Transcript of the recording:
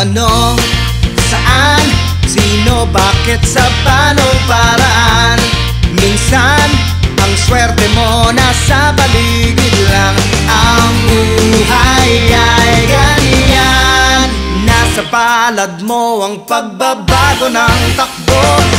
Ano, saan, sino, bakit, sa panong paraan. Minsan, ang swerte mo nasa paligid lang. Ang buhay ay ganyan, nasa palad mo ang pagbabago ng takbo.